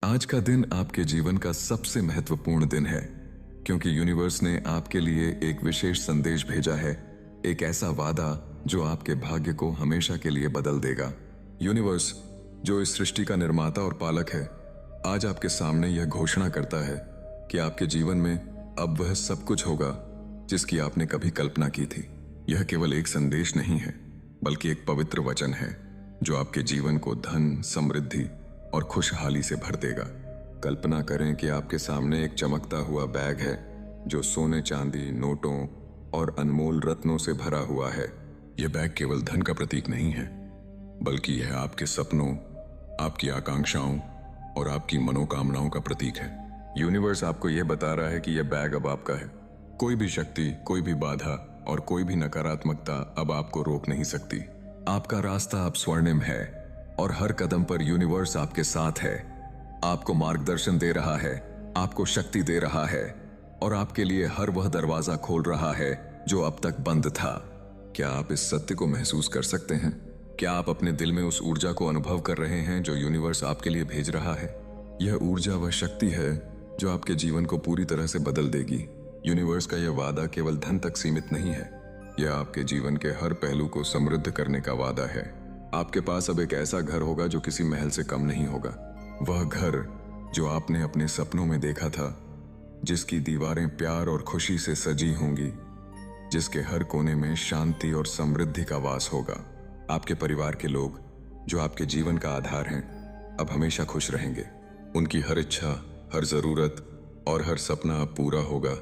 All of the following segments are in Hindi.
आज का दिन आपके जीवन का सबसे महत्वपूर्ण दिन है, क्योंकि यूनिवर्स ने आपके लिए एक विशेष संदेश भेजा है, एक ऐसा वादा जो आपके भाग्य को हमेशा के लिए बदल देगा। यूनिवर्स, जो इस सृष्टि का निर्माता और पालक है, आज आपके सामने यह घोषणा करता है कि आपके जीवन में अब वह सब कुछ होगा जिसकी आपने कभी कल्पना की थी। यह केवल एक संदेश नहीं है, बल्कि एक पवित्र वचन है जो आपके जीवन को धन, समृद्धि और खुशहाली से भर देगा। कल्पना करें कि आपके सामने एक चमकता हुआ बैग है जो सोने, चांदी, नोटों और अनमोल रत्नों से भरा हुआ है। यह बैग केवल धन का प्रतीक नहीं है, बल्कि यह आपके सपनों, आपकी आकांक्षाओं और आपकी मनोकामनाओं का प्रतीक है। यूनिवर्स आपको यह बता रहा है कि यह बैग अब आपका है। कोई भी शक्ति, कोई भी बाधा और कोई भी नकारात्मकता अब आपको रोक नहीं सकती। आपका रास्ता अब स्वर्णिम है और हर कदम पर यूनिवर्स आपके साथ है, आपको मार्गदर्शन दे रहा है, आपको शक्ति दे रहा है और आपके लिए हर वह दरवाजा खोल रहा है जो अब तक बंद था। क्या आप इस सत्य को महसूस कर सकते हैं? क्या आप अपने दिल में उस ऊर्जा को अनुभव कर रहे हैं जो यूनिवर्स आपके लिए भेज रहा है? यह ऊर्जा वह शक्ति है जो आपके जीवन को पूरी तरह से बदल देगी। यूनिवर्स का यह वादा केवल धन तक सीमित नहीं है, यह आपके जीवन के हर पहलू को समृद्ध करने का वादा है। आपके पास अब एक ऐसा घर होगा जो किसी महल से कम नहीं होगा। वह घर जो आपने अपने सपनों में देखा था, जिसकी दीवारें प्यार और खुशी से सजी होंगी, जिसके हर कोने में शांति और समृद्धि का वास होगा। आपके परिवार के लोग जो आपके जीवन का आधार हैं, अब हमेशा खुश रहेंगे। उनकी हर इच्छा, हर जरूरत और हर सपना अब पूरा होगा,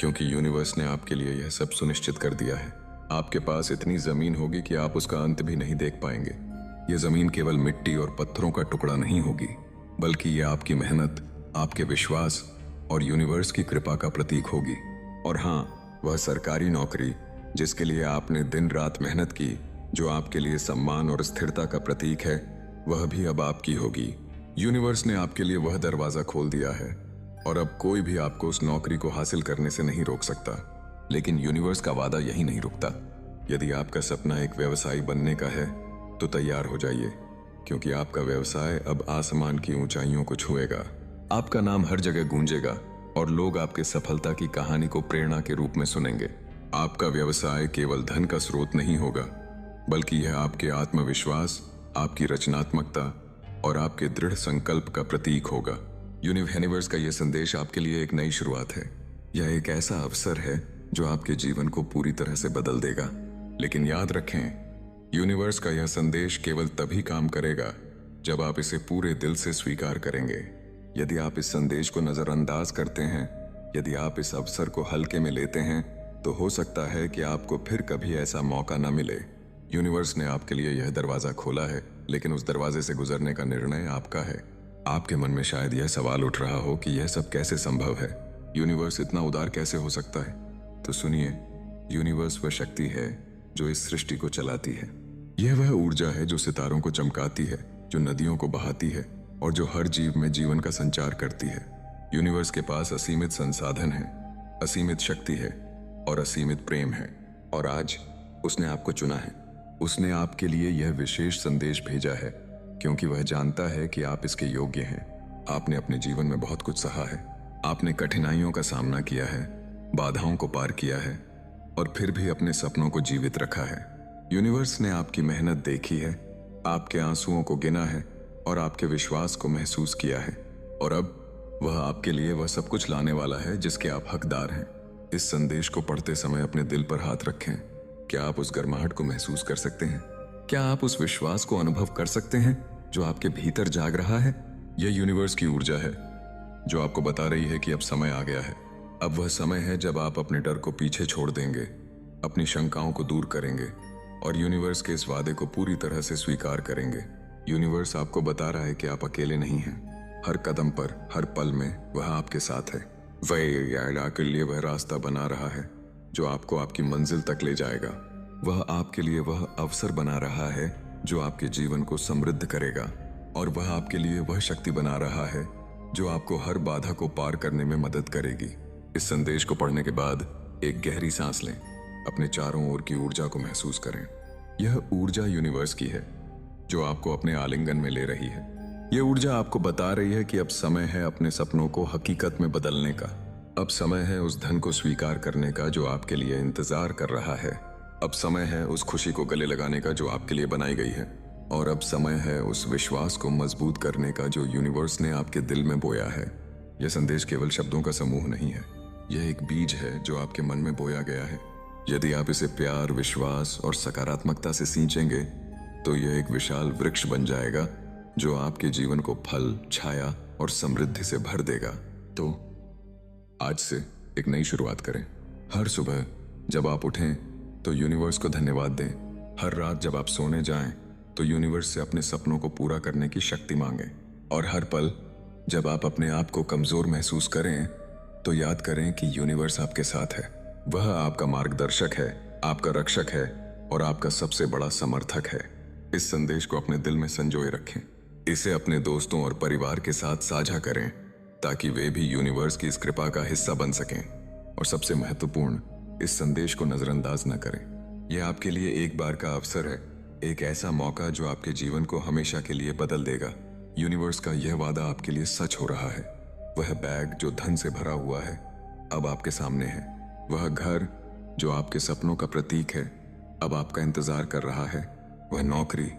क्योंकि यूनिवर्स ने आपके लिए यह सब सुनिश्चित कर दिया है। आपके पास इतनी जमीन होगी कि आप उसका अंत भी नहीं देख पाएंगे। यह जमीन केवल मिट्टी और पत्थरों का टुकड़ा नहीं होगी, बल्कि यह आपकी मेहनत, आपके विश्वास और यूनिवर्स की कृपा का प्रतीक होगी। और हाँ, वह सरकारी नौकरी जिसके लिए आपने दिन रात मेहनत की, जो आपके लिए सम्मान और स्थिरता का प्रतीक है, वह भी अब आपकी होगी। यूनिवर्स ने आपके लिए वह दरवाजा खोल दिया है और अब कोई भी आपको उस नौकरी को हासिल करने से नहीं रोक सकता। लेकिन यूनिवर्स का वादा यही नहीं रुकता। यदि आपका सपना एक व्यवसायी बनने का है तो तैयार हो जाइए, क्योंकि आपका व्यवसाय अब आसमान की ऊंचाइयों को छुएगा। आपका नाम हर जगह गूंजेगा और लोग आपके सफलता की कहानी को प्रेरणा के रूप में सुनेंगे। आपका व्यवसाय केवल धन का स्रोत नहीं होगा, बल्कि यह आपके आत्मविश्वास, आपकी रचनात्मकता और आपके दृढ़ संकल्प का प्रतीक होगा। यूनिवर्स का यह संदेश आपके लिए एक नई शुरुआत है। यह एक ऐसा अवसर है जो आपके जीवन को पूरी तरह से बदल देगा। लेकिन याद रखें, यूनिवर्स का यह संदेश केवल तभी काम करेगा जब आप इसे पूरे दिल से स्वीकार करेंगे। यदि आप इस संदेश को नजरअंदाज करते हैं, यदि आप इस अवसर को हल्के में लेते हैं, तो हो सकता है कि आपको फिर कभी ऐसा मौका न मिले। यूनिवर्स ने आपके लिए यह दरवाजा खोला है, लेकिन उस दरवाजे से गुजरने का निर्णय आपका है। आपके मन में शायद यह सवाल उठ रहा हो कि यह सब कैसे संभव है, यूनिवर्स इतना उदार कैसे हो सकता है? तो सुनिए, यूनिवर्स वह शक्ति है जो इस सृष्टि को चलाती है। यह वह ऊर्जा है जो सितारों को चमकाती है, जो नदियों को बहाती है और जो हर जीव में जीवन का संचार करती है। यूनिवर्स के पास असीमित संसाधन है, असीमित शक्ति है और असीमित प्रेम है। और आज उसने आपको चुना है। उसने आपके लिए यह विशेष संदेश भेजा है, क्योंकि वह जानता है कि आप इसके योग्य हैं। आपने अपने जीवन में बहुत कुछ सहा है, आपने कठिनाइयों का सामना किया है, बाधाओं को पार किया है और फिर भी अपने सपनों को जीवित रखा है। यूनिवर्स ने आपकी मेहनत देखी है, आपके आंसुओं को गिना है और आपके विश्वास को महसूस किया है। और अब वह आपके लिए वह सब कुछ लाने वाला है जिसके आप हकदार हैं। इस संदेश को पढ़ते समय अपने दिल पर हाथ रखें। क्या आप उस गर्माहट को महसूस कर सकते हैं? क्या आप उस विश्वास को अनुभव कर सकते हैं जो आपके भीतर जाग रहा है? यह यूनिवर्स की ऊर्जा है जो आपको बता रही है कि अब समय आ गया है। अब वह समय है जब आप अपने डर को पीछे छोड़ देंगे, अपनी शंकाओं को दूर करेंगे और यूनिवर्स के इस वादे को पूरी तरह से स्वीकार करेंगे। यूनिवर्स आपको बता रहा है कि आप अकेले नहीं हैं। हर कदम पर, हर पल में वह आपके साथ है। वह आपके लिए वह रास्ता बना रहा है जो आपको आपकी मंजिल तक ले जाएगा। वह आपके लिए वह अवसर बना रहा है जो आपके जीवन को समृद्ध करेगा। और वह आपके लिए वह शक्ति बना रहा है जो आपको हर बाधा को पार करने में मदद करेगी। इस संदेश को पढ़ने के बाद एक गहरी सांस लें, अपने चारों ओर की ऊर्जा को महसूस करें। यह ऊर्जा यूनिवर्स की है जो आपको अपने आलिंगन में ले रही है। ये ऊर्जा आपको बता रही है कि अब समय है अपने सपनों को हकीकत में बदलने का। अब समय है उस धन को स्वीकार करने का जो आपके लिए इंतजार कर रहा है। अब समय है उस खुशी को गले लगाने का जो आपके लिए बनाई गई है। और अब समय है उस विश्वास को मजबूत करने का जो यूनिवर्स ने आपके दिल में बोया है। यह संदेश केवल शब्दों का समूह नहीं है, यह एक बीज है जो आपके मन में बोया गया है। यदि आप इसे प्यार, विश्वास और सकारात्मकता से सींचेंगे तो यह एक विशाल वृक्ष बन जाएगा जो आपके जीवन को फल, छाया और समृद्धि से भर देगा। तो आज से एक नई शुरुआत करें। हर सुबह जब आप उठें तो यूनिवर्स को धन्यवाद दें। हर रात जब आप सोने जाएं तो यूनिवर्स से अपने सपनों को पूरा करने की शक्ति मांगें। और हर पल जब आप अपने आप को कमजोर महसूस करें तो याद करें कि यूनिवर्स आपके साथ है। वह आपका मार्गदर्शक है, आपका रक्षक है और आपका सबसे बड़ा समर्थक है। इस संदेश को अपने दिल में संजोए रखें। इसे अपने दोस्तों और परिवार के साथ साझा करें ताकि वे भी यूनिवर्स की इस कृपा का हिस्सा बन सकें। और सबसे महत्वपूर्ण, इस संदेश को नजरअंदाज न करें। यह आपके लिए एक बार का अवसर है, एक ऐसा मौका जो आपके जीवन को हमेशा के लिए बदल देगा। यूनिवर्स का यह वादा आपके लिए सच हो रहा है। वह बैग जो धन से भरा हुआ है अब आपके सामने है। वह घर जो आपके सपनों का प्रतीक है अब आपका इंतजार कर रहा है। वह नौकरी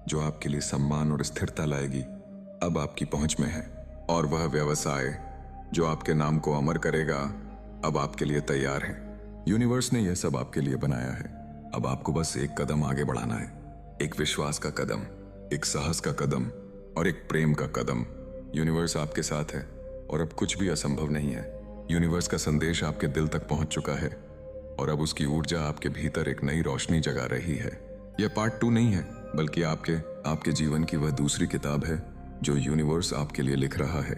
जो आपके लिए सम्मान और स्थिरता लाएगी अब आपकी पहुंच में है। और वह व्यवसाय जो आपके नाम को अमर करेगा अब आपके लिए तैयार है। यूनिवर्स ने यह सब आपके लिए बनाया है। अब आपको बस एक कदम आगे बढ़ाना है, एक विश्वास का कदम, एक साहस का कदम और एक प्रेम का कदम। यूनिवर्स आपके साथ है और अब कुछ भी असंभव नहीं है। यूनिवर्स का संदेश आपके दिल तक पहुंच चुका है और अब उसकी ऊर्जा आपके भीतर एक नई रोशनी जगा रही है। यह पार्ट 2 नहीं है, बल्कि आपके जीवन की वह दूसरी किताब है जो यूनिवर्स आपके लिए लिख रहा है।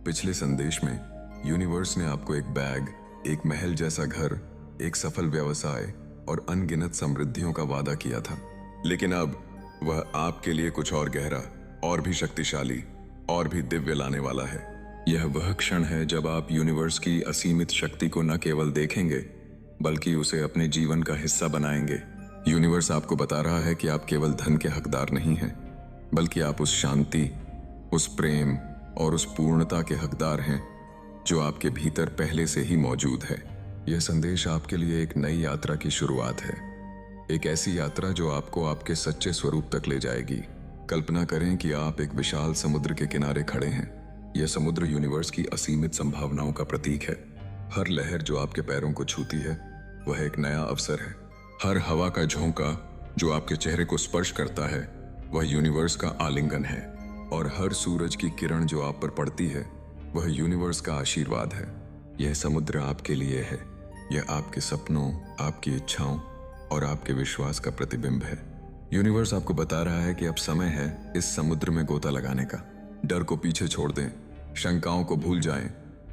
पिछले संदेश में यूनिवर्स ने आपको एक बैग, एक महल जैसा घर, एक सफल व्यवसाय और अनगिनत समृद्धियों का वादा किया था। लेकिन अब वह आपके लिए कुछ और गहरा, और भी शक्तिशाली और भी दिव्य लाने वाला है। यह वह क्षण है जब आप यूनिवर्स की असीमित शक्ति को न केवल देखेंगे बल्कि उसे अपने जीवन का हिस्सा बनाएंगे। यूनिवर्स आपको बता रहा है कि आप केवल धन के हकदार नहीं हैं, बल्कि आप उस शांति, उस प्रेम और उस पूर्णता के हकदार हैं जो आपके भीतर पहले से ही मौजूद है। यह संदेश आपके लिए एक नई यात्रा की शुरुआत है, एक ऐसी यात्रा जो आपको आपके सच्चे स्वरूप तक ले जाएगी। कल्पना करें कि आप एक विशाल समुद्र के किनारे खड़े हैं। यह समुद्र यूनिवर्स की असीमित संभावनाओं का प्रतीक है। हर लहर जो आपके पैरों को छूती है वह एक नया अवसर है। हर हवा का झोंका जो आपके चेहरे को स्पर्श करता है वह यूनिवर्स का आलिंगन है। और हर सूरज की किरण जो आप पर पड़ती है वह यूनिवर्स का आशीर्वाद है। यह समुद्र आपके लिए है। यह आपके सपनों, आपकी इच्छाओं और आपके विश्वास का प्रतिबिंब है। यूनिवर्स आपको बता रहा है कि अब समय है इस समुद्र में गोता लगाने का। डर को पीछे छोड़ दें, शंकाओं को भूल जाएं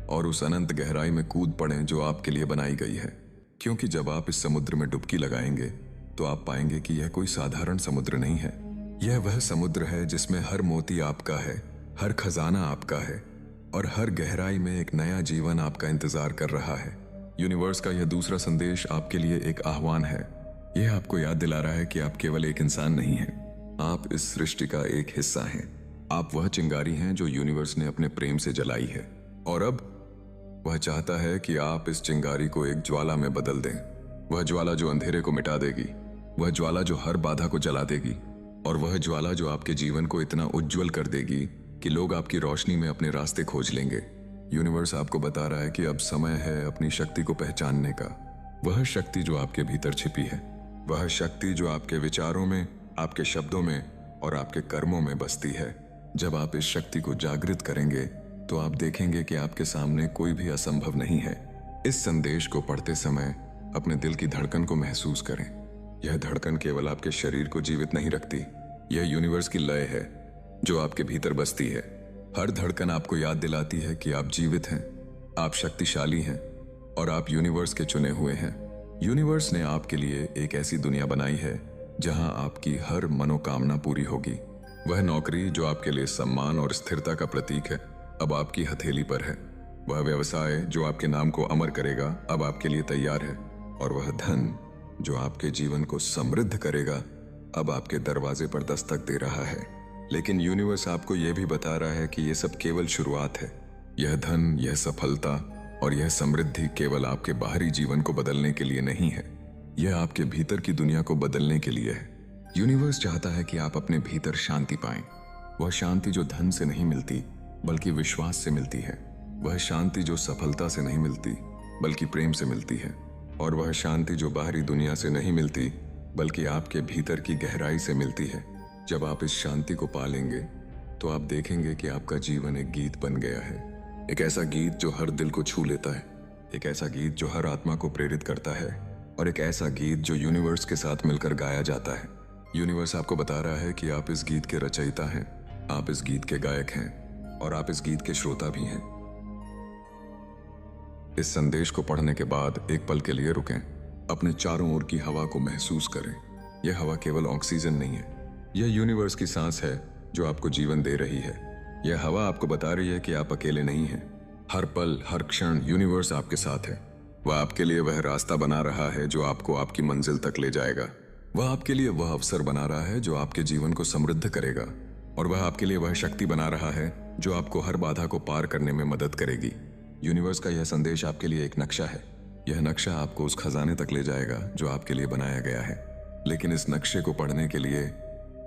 और उस अनंत गहराई में कूद पड़ें जो आपके लिए बनाई गई है। क्योंकि जब आप इस समुद्र में डुबकी लगाएंगे तो आप पाएंगे कि यह कोई साधारण समुद्र नहीं है। यह वह समुद्र है जिसमें हर मोती आपका है, हर खजाना आपका है और हर गहराई में एक नया जीवन आपका इंतजार कर रहा है। यूनिवर्स का यह दूसरा संदेश आपके लिए एक आह्वान है। यह आपको याद दिला रहा है कि आप केवल एक इंसान नहीं हैं, आप इस सृष्टि का एक हिस्सा हैं। आप वह चिंगारी हैं जो यूनिवर्स ने अपने प्रेम से जलाई है और अब वह चाहता है कि आप इस चिंगारी को एक ज्वाला में बदल दें। वह ज्वाला जो अंधेरे को मिटा देगी, वह ज्वाला जो हर बाधा को जला देगी और वह ज्वाला जो आपके जीवन को इतना उज्जवल कर देगी कि लोग आपकी रोशनी में अपने रास्ते खोज लेंगे। यूनिवर्स आपको बता रहा है कि अब समय है अपनी शक्ति को पहचानने का। वह शक्ति जो आपके भीतर छिपी है, वह शक्ति जो आपके विचारों में, आपके शब्दों में और आपके कर्मों में बसती है। जब आप इस शक्ति को जागृत करेंगे तो आप देखेंगे कि आपके सामने कोई भी असंभव नहीं है। इस संदेश को पढ़ते समय अपने दिल की धड़कन को महसूस करें। यह धड़कन केवल आपके शरीर को जीवित नहीं रखती, यह यूनिवर्स की लय है जो आपके भीतर बसती है। हर धड़कन आपको याद दिलाती है कि आप जीवित हैं, आप शक्तिशाली हैं और आप यूनिवर्स के चुने हुए हैं। यूनिवर्स ने आपके लिए एक ऐसी दुनिया बनाई है जहां आपकी हर मनोकामना पूरी होगी। वह नौकरी जो आपके लिए सम्मान और स्थिरता का प्रतीक है अब आपकी हथेली पर है। वह व्यवसाय जो आपके नाम को अमर करेगा अब आपके लिए तैयार है। और वह धन जो आपके जीवन को समृद्ध करेगा अब आपके दरवाजे पर दस्तक दे रहा है। लेकिन यूनिवर्स आपको यह भी बता रहा है कि यह सब केवल शुरुआत है। यह धन, यह सफलता और यह समृद्धि केवल आपके बाहरी जीवन को बदलने के लिए नहीं है, यह आपके भीतर की दुनिया को बदलने के लिए है। यूनिवर्स चाहता है कि आप अपने भीतर शांति पाएं। वह शांति जो धन से नहीं मिलती बल्कि विश्वास से मिलती है। वह शांति जो सफलता से नहीं मिलती बल्कि प्रेम से मिलती है। और वह शांति जो बाहरी दुनिया से नहीं मिलती बल्कि आपके भीतर की गहराई से मिलती है। जब आप इस शांति को पालेंगे तो आप देखेंगे कि आपका जीवन एक गीत बन गया है। एक ऐसा गीत जो हर दिल को छू लेता है, एक ऐसा गीत जो हर आत्मा को प्रेरित करता है, और एक ऐसा गीत जो यूनिवर्स के साथ मिलकर गाया जाता है। यूनिवर्स आपको बता रहा है कि आप इस गीत के रचयिता हैं, आप इस गीत के गायक हैं और आप इस गीत के श्रोता भी हैं। इस संदेश को पढ़ने के बाद एक पल के लिए रुकें, अपने चारों ओर की हवा को महसूस करें। यह हवा केवल ऑक्सीजन नहीं है, यह यूनिवर्स की सांस है जो आपको जीवन दे रही है। यह हवा आपको बता रही है कि आप अकेले नहीं हैं। हर पल, हर क्षण यूनिवर्स आपके साथ है। वह आपके लिए वह रास्ता बना रहा है जो आपको आपकी मंजिल तक ले जाएगा। वह आपके लिए वह अवसर बना रहा है जो आपके जीवन को समृद्ध करेगा, और वह आपके लिए वह शक्ति बना रहा है जो आपको हर बाधा को पार करने में मदद करेगी। यूनिवर्स का यह संदेश आपके लिए एक नक्शा है। यह नक्शा आपको उस खजाने तक ले जाएगा जो आपके लिए बनाया गया है। लेकिन इस नक्शे को पढ़ने के लिए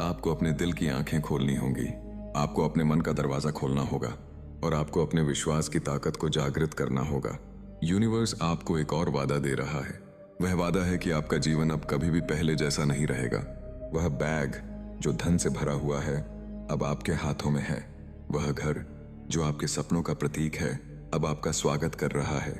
आपको अपने दिल की आंखें खोलनी होंगी, आपको अपने मन का दरवाजा खोलना होगा और आपको अपने विश्वास की ताकत को जागृत करना होगा। यूनिवर्स आपको एक और वादा दे रहा है। वह वादा है कि आपका जीवन अब कभी भी पहले जैसा नहीं रहेगा। वह बैग जो धन से भरा हुआ है अब आपके हाथों में है। वह घर जो आपके सपनों का प्रतीक है अब आपका स्वागत कर रहा है।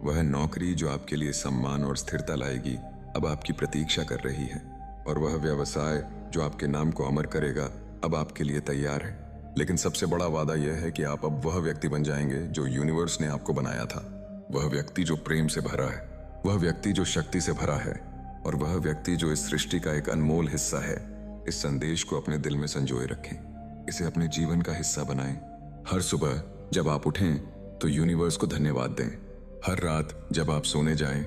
वह नौकरी जो आपके लिए सम्मान और स्थिरता लाएगी अब आपकी प्रतीक्षा कर रही है। और वह व्यवसाय जो आपके नाम को अमर करेगा अब आपके लिए तैयार है। लेकिन सबसे बड़ा वादा यह है कि आप अब वह व्यक्ति बन जाएंगे जो यूनिवर्स ने आपको बनाया था। वह व्यक्ति जो प्रेम से भरा है, वह व्यक्ति जो शक्ति से भरा है, और वह व्यक्ति जो इस सृष्टि का एक अनमोल हिस्सा है। इस संदेश को अपने दिल में संजोए रखें, इसे अपने जीवन का हिस्सा बनाएं। हर सुबह जब आप उठें तो यूनिवर्स को धन्यवाद दें। हर रात जब आप सोने जाएं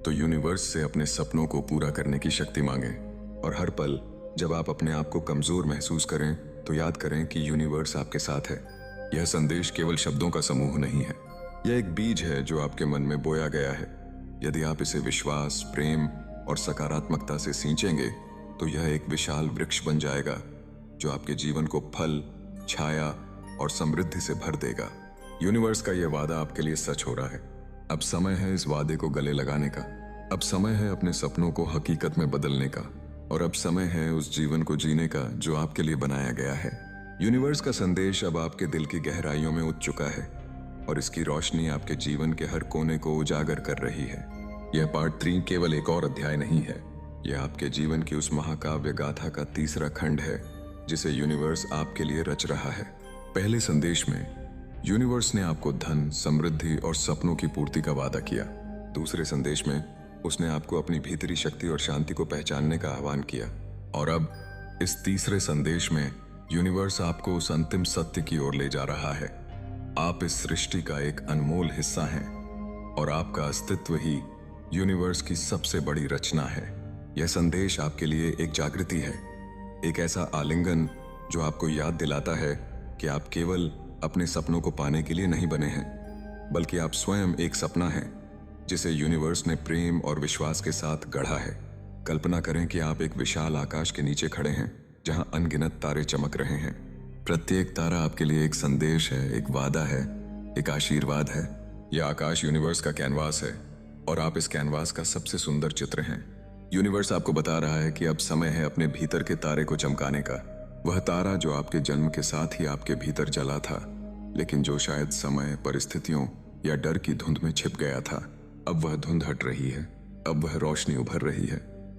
तो यूनिवर्स से अपने सपनों को पूरा करने की शक्ति मांगें। और हर पल जब आप अपने आप को कमजोर महसूस करें तो याद करें कि यूनिवर्स आपके साथ है। यह संदेश केवल शब्दों का समूह नहीं है, यह एक बीज है जो आपके मन में बोया गया है। यदि आप इसे विश्वास, प्रेम और सकारात्मकता से सींचेंगे तो यह एक विशाल वृक्ष बन जाएगा जो आपके जीवन को फल, छाया और समृद्धि से भर देगा। यूनिवर्स का यह वादा आपके लिए सच हो रहा है। अब समय है इस वादे को गले लगाने का। अब समय है अपने सपनों को हकीकत में बदलने का, और अब समय है उस जीवन को जीने का जो आपके लिए बनाया गया है। यूनिवर्स का संदेश अब आपके दिल की गहराइयों में उतर चुका है और इसकी रोशनी आपके जीवन के हर कोने को उजागर कर रही है। यह पार्ट 3 केवल एक और अध्याय नहीं है, यह आपके जीवन की उस महाकाव्य गाथा का तीसरा खंड है जिसे यूनिवर्स आपके लिए रच रहा है। पहले संदेश में यूनिवर्स ने आपको धन, समृद्धि और सपनों की पूर्ति का वादा किया। दूसरे संदेश में उसने आपको अपनी भीतरी शक्ति और शांति को पहचानने का आह्वान किया। और अब इस तीसरे संदेश में यूनिवर्स आपको उस अंतिम सत्य की ओर ले जा रहा है। आप इस सृष्टि का एक अनमोल हिस्सा हैं और आपका अस्तित्व ही यूनिवर्स की सबसे बड़ी रचना है। यह संदेश आपके लिए एक जागृति है, एक ऐसा आलिंगन जो आपको याद दिलाता है कि आप केवल अपने सपनों को पाने के लिए नहीं बने हैं, बल्कि आप स्वयं एक सपना हैं जिसे यूनिवर्स ने प्रेम और विश्वास के साथ गढ़ा है। कल्पना करें कि आप एक विशाल आकाश के नीचे खड़े हैं जहां अनगिनत तारे चमक रहे हैं। प्रत्येक तारा आपके लिए एक संदेश है, एक वादा है, एक आशीर्वाद है। यह आकाश यूनिवर्स का कैनवास है और आप इस कैनवास का सबसे सुंदर चित्र हैं। यूनिवर्स आपको बता रहा है कि अब समय है अपने भीतर के तारे को चमकाने का। वह तारा जो आपके जन्म के साथ ही आपके भीतर जला था, लेकिन जो शायद समय, परिस्थितियों या डर की धुंध में छिप गया था, अब वह धुंध हट रही है। अब वह रोशनी उभर रही है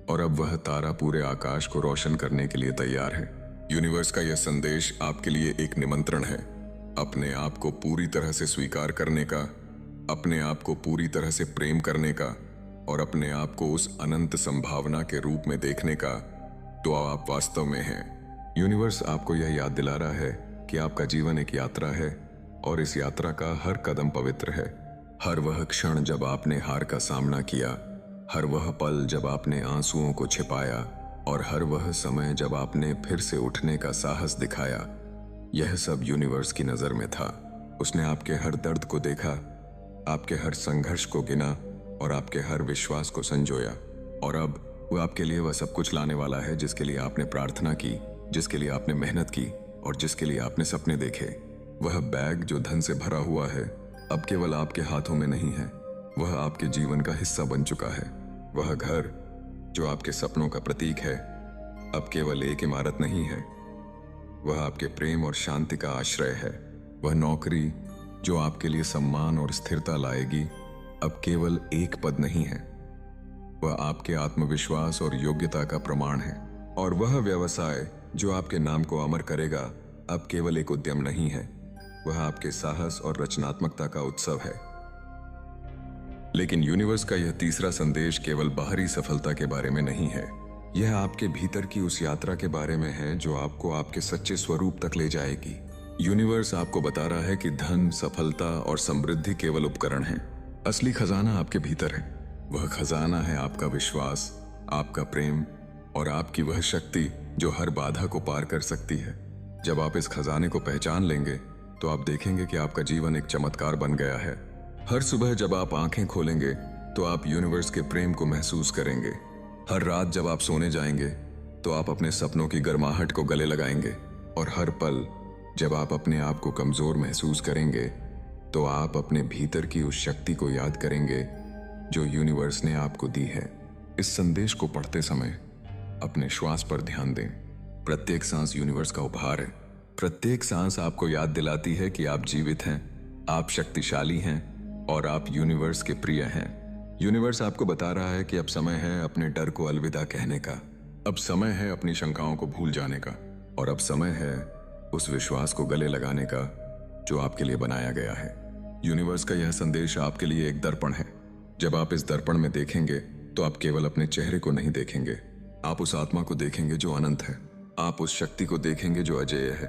और अब वह तारा पूरे आकाश को रोशन करने के लिए तैयार है। यूनिवर्स का यह संदेश आपके लिए एक निमंत्रण है, अपने आप को पूरी तरह से स्वीकार करने का, अपने आप को पूरी तरह से प्रेम करने का और अपने आप को उस अनंत संभावना के रूप में देखने का, तो आप वास्तव में हैं। यूनिवर्स आपको यह याद दिला रहा है कि आपका जीवन एक यात्रा है और इस यात्रा का हर कदम पवित्र है। हर वह क्षण जब आपने हार का सामना किया, हर वह पल जब आपने आंसुओं को छिपाया, और हर वह समय जब आपने फिर से उठने का साहस दिखाया, यह सब यूनिवर्स की नजर में था। उसने आपके हर दर्द को देखा, आपके हर संघर्ष को गिना और आपके हर विश्वास को संजोया। और अब वो आपके लिए वह सब कुछ लाने वाला है जिसके लिए आपने प्रार्थना की, जिसके लिए आपने मेहनत की और जिसके लिए आपने सपने देखे। वह बैग जो धन से भरा हुआ है, अब केवल आपके हाथों में नहीं है, वह आपके जीवन का हिस्सा बन चुका है। वह घर जो आपके सपनों का प्रतीक है, अब केवल एक इमारत नहीं है, वह आपके प्रेम और शांति का आश्रय है। वह नौकरी जो आपके लिए सम्मान और स्थिरता लाएगी, अब केवल एक पद नहीं है, वह आपके आत्मविश्वास और योग्यता का प्रमाण है। और वह व्यवसाय जो आपके नाम को अमर करेगा, अब केवल एक उद्यम नहीं है, वह आपके साहस और रचनात्मकता का उत्सव है। लेकिन यूनिवर्स का यह तीसरा संदेश केवल बाहरी सफलता के बारे में नहीं है, यह आपके भीतर की उस यात्रा के बारे में है जो आपको आपके सच्चे स्वरूप तक ले जाएगी। यूनिवर्स आपको बता रहा है कि धन, सफलता और समृद्धि केवल उपकरण हैं, असली खजाना आपके भीतर है। वह खजाना है आपका विश्वास, आपका प्रेम और आपकी वह शक्ति जो हर बाधा को पार कर सकती है। जब आप इस खजाने को पहचान लेंगे तो आप देखेंगे कि आपका जीवन एक चमत्कार बन गया है। हर सुबह जब आप आंखें खोलेंगे तो आप यूनिवर्स के प्रेम को महसूस करेंगे। हर रात जब आप सोने जाएंगे तो आप अपने सपनों की गर्माहट को गले लगाएंगे। और हर पल जब आप अपने आप को कमजोर महसूस करेंगे तो आप अपने भीतर की उस शक्ति को याद करेंगे जो यूनिवर्स ने आपको दी है। इस संदेश को पढ़ते समय अपने श्वास पर ध्यान दें। प्रत्येक सांस यूनिवर्स का उपहार है। प्रत्येक सांस आपको याद दिलाती है कि आप जीवित हैं, आप शक्तिशाली हैं और आप यूनिवर्स के प्रिय हैं। यूनिवर्स आपको बता रहा है कि अब समय है अपने डर को अलविदा कहने का, अब समय है अपनी शंकाओं को भूल जाने का, और अब समय है उस विश्वास को गले लगाने का जो आपके लिए बनाया गया है। यूनिवर्स का यह संदेश आपके लिए एक दर्पण है। जब आप इस दर्पण में देखेंगे तो आप केवल अपने चेहरे को नहीं देखेंगे, आप उस आत्मा को देखेंगे जो अनंत है, आप उस शक्ति को देखेंगे जो अजेय है,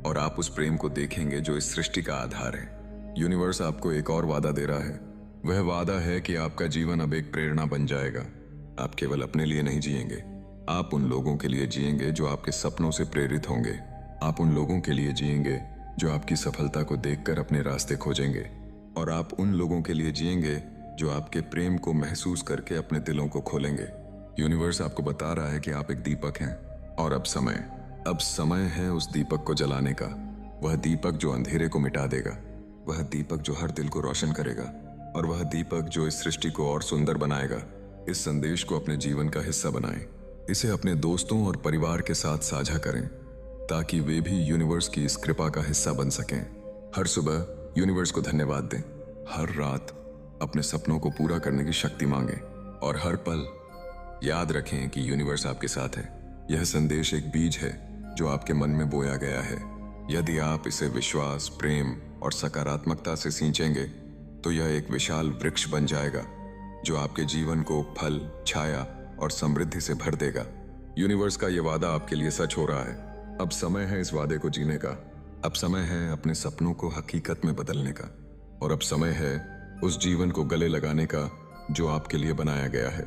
और आप उस प्रेम को देखेंगे जो इस सृष्टि का आधार है। यूनिवर्स आपको एक और वादा दे रहा है। वह वादा है कि आपका जीवन अब एक प्रेरणा बन जाएगा। आप केवल अपने लिए नहीं जिएंगे, आप उन लोगों के लिए जिएंगे जो आपके सपनों से प्रेरित होंगे। आप उन लोगों के लिए जिएंगे जो आपकी सफलता को देखकर अपने रास्ते खोजेंगे। और आप उन लोगों के लिए जिएंगे जो आपके प्रेम को महसूस करके अपने दिलों को खोलेंगे। यूनिवर्स आपको बता रहा है कि आप एक दीपक हैं, और अब समय है उस दीपक को जलाने का। वह दीपक जो अंधेरे को मिटा देगा, वह दीपक जो हर दिल को रोशन करेगा, और वह दीपक जो इस सृष्टि को और सुंदर बनाएगा। इस संदेश को अपने जीवन का हिस्सा बनाएं। इसे अपने दोस्तों और परिवार के साथ साझा करें ताकि वे भी यूनिवर्स की इस कृपा का हिस्सा बन सकें। हर सुबह यूनिवर्स को धन्यवाद दें, हर रात अपने सपनों को पूरा करने की शक्ति मांगें, और हर पल याद रखें कि यूनिवर्स आपके साथ है। यह संदेश एक बीज है जो आपके मन में बोया गया है। यदि आप इसे विश्वास, प्रेम और सकारात्मकता से सींचेंगे तो यह एक विशाल वृक्ष बन जाएगा जो आपके जीवन को फल, छाया और समृद्धि से भर देगा। यूनिवर्स का यह वादा आपके लिए सच हो रहा है। अब समय है इस वादे को जीने का। अब समय है अपने सपनों को हकीकत में बदलने का, और अब समय है उस जीवन को गले लगाने का जो आपके लिए बनाया गया है।